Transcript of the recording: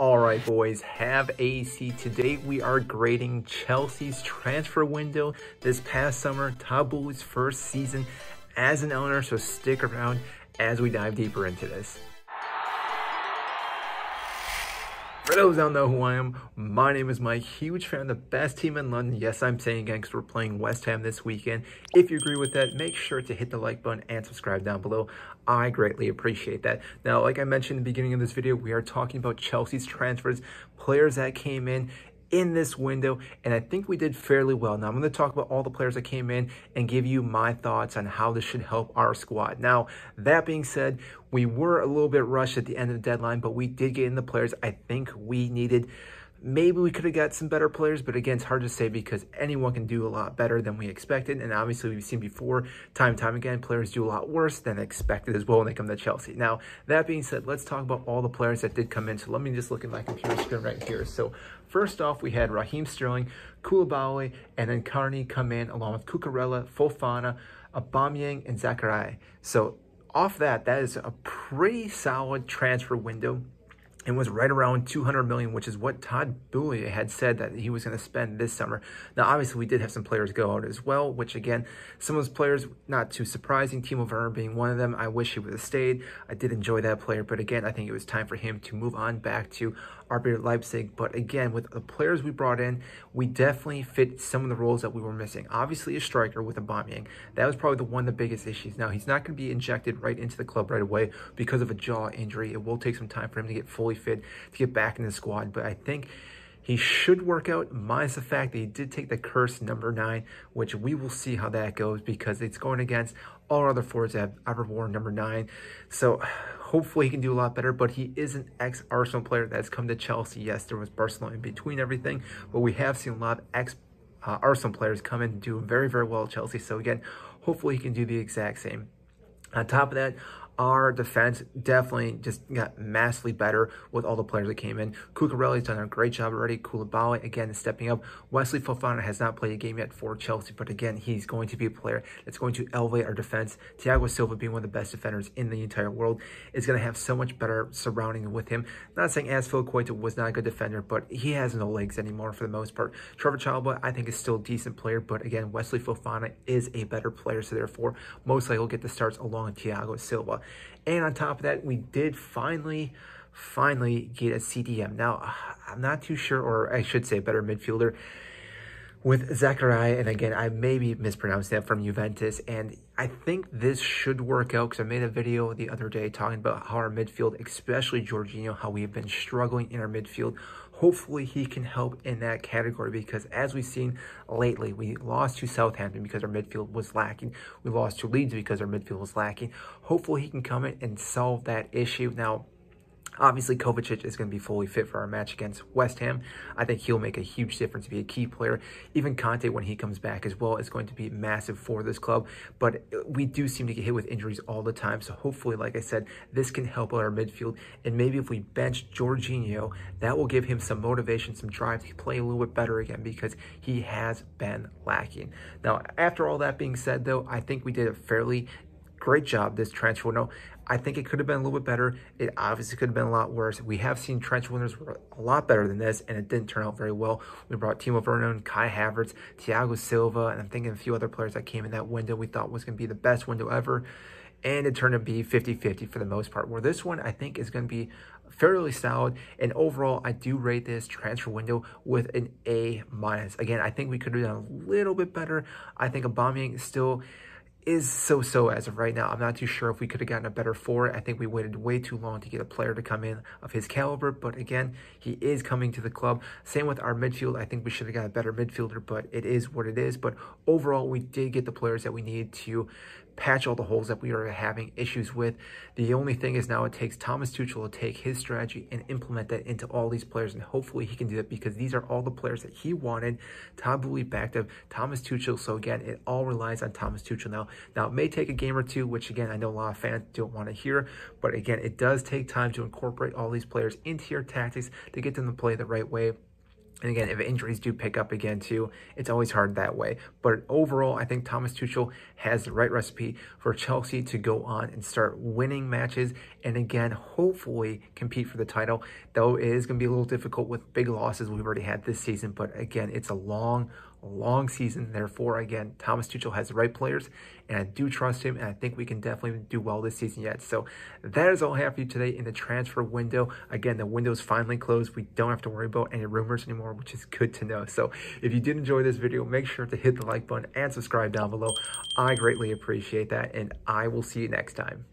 All right, boys, have a seat. Today we are grading Chelsea's transfer window this past summer, Todd Boehly's first season as an owner, so stick around as we dive deeper into this. For those who don't know who I am, my name is Mike, huge fan of the best team in London. Yes, I'm saying again because we're playing West Ham this weekend. If you agree with that, make sure to hit the like button and subscribe down below. I greatly appreciate that. Now, like I mentioned in the beginning of this video, we are talking about Chelsea's transfers, players that came in this window, and I think we did fairly well. Now, I'm going to talk about all the players that came in and give you my thoughts on how this should help our squad. Now, that being said, we were a little bit rushed at the end of the deadline, but we did get in the players I think we needed. Maybe we could have got some better players, but again, it's hard to say because anyone can do a lot better than we expected. And obviously, we've seen before, time and time again, players do a lot worse than expected as well when they come to Chelsea. Now, that being said, let's talk about all the players that did come in. So let me just look at my computer screen right here. So first off, we had Raheem Sterling, Koulibaly, and then Carney come in along with Cucurella, Fofana, Aubameyang, and Zakaria. So off that is a pretty solid transfer window. And was right around 200 million, which is what Todd Boehly had said that he was going to spend this summer. Now, obviously, we did have some players go out as well, which again, some of those players, not too surprising. Timo Werner being one of them. I wish he would have stayed. I did enjoy that player, but again, I think it was time for him to move on back to RB Leipzig. But again, with the players we brought in, we definitely fit some of the roles that we were missing. Obviously, a striker with Aubameyang. That was probably one of the biggest issues. Now, he's not going to be injected right into the club right away because of a jaw injury. It will take some time for him to get fully fit to get back in the squad, but I think he should work out, minus the fact that he did take the cursed number 9, which we will see how that goes because it's going against all other forwards that have ever worn number 9. So hopefully he can do a lot better, but he is an ex-Arsenal player that's come to Chelsea. Yes, there was Barcelona in between everything, but we have seen a lot of ex-Arsenal players come in and do very, very well at Chelsea. So again, hopefully he can do the exact same. On top of that, our defense definitely just got massively better with all the players that came in. Cucurella's done a great job already. Koulibaly, again, is stepping up. Wesley Fofana has not played a game yet for Chelsea, but again, he's going to be a player that's going to elevate our defense. Thiago Silva, being one of the best defenders in the entire world, is going to have so much better surrounding with him. Not saying Azpilicueta was not a good defender, but he has no legs anymore for the most part. Trevor Chalobah, I think, is still a decent player, but again, Wesley Fofana is a better player, so therefore, most likely he'll get the starts along with Thiago Silva. And on top of that, we did finally get a CDM. Now, I'm not too sure, or I should say a better midfielder with Zakaria. And again, I maybe mispronounced that, from Juventus. And I think this should work out because I made a video the other day talking about how our midfield, especially Jorginho, how we have been struggling in our midfield. Hopefully he can help in that category because as we've seen lately, we lost to Southampton because our midfield was lacking. We lost to Leeds because our midfield was lacking. Hopefully he can come in and solve that issue. Now, obviously, Kovacic is going to be fully fit for our match against West Ham. I think he'll make a huge difference, be a key player. Even Conte, when he comes back as well, is going to be massive for this club. But we do seem to get hit with injuries all the time. So hopefully, like I said, this can help out our midfield. And maybe if we bench Jorginho, that will give him some motivation, some drive to play a little bit better again because he has been lacking. Now, after all that being said, though, I think we did a fairly great job this transfer window. I think it could have been a little bit better. It obviously could have been a lot worse. We have seen transfer winners were a lot better than this, and it didn't turn out very well. We brought Timo Werner, Kai Havertz, Thiago Silva, and I'm thinking a few other players that came in that window we thought was going to be the best window ever, and it turned out to be 50-50 for the most part, where this one I think is going to be fairly solid. And overall, I do rate this transfer window with an A-. Again, I think we could have done a little bit better. I think Aubameyang still is so-so as of right now. I'm not too sure if we could have gotten a better forward. I think we waited way too long to get a player to come in of his caliber, but again, he is coming to the club. Same with our midfield. I think we should have got a better midfielder, but it is what it is. But overall, we did get the players that we needed to patch all the holes that we are having issues with. The only thing is now it takes Thomas Tuchel to take his strategy and implement that into all these players, and hopefully he can do that because these are all the players that he wanted. Todd Boehly backed up Thomas Tuchel, so again, it all relies on Thomas Tuchel now. Now, it may take a game or two, which again, I know a lot of fans don't want to hear, but again, it does take time to incorporate all these players into your tactics to get them to play the right way. And again, if injuries do pick up again too, it's always hard that way. But overall, I think Thomas Tuchel has the right recipe for Chelsea to go on and start winning matches and again, hopefully compete for the title, though it is going to be a little difficult with big losses we've already had this season. But again, it's a long season. Therefore, again, Thomas Tuchel has the right players, and I do trust him, and I think we can definitely do well this season yet. So that is all I have for you today in the transfer window. Again, the window's finally closed. We don't have to worry about any rumors anymore, which is good to know. So if you did enjoy this video, make sure to hit the like button and subscribe down below. I greatly appreciate that, and I will see you next time.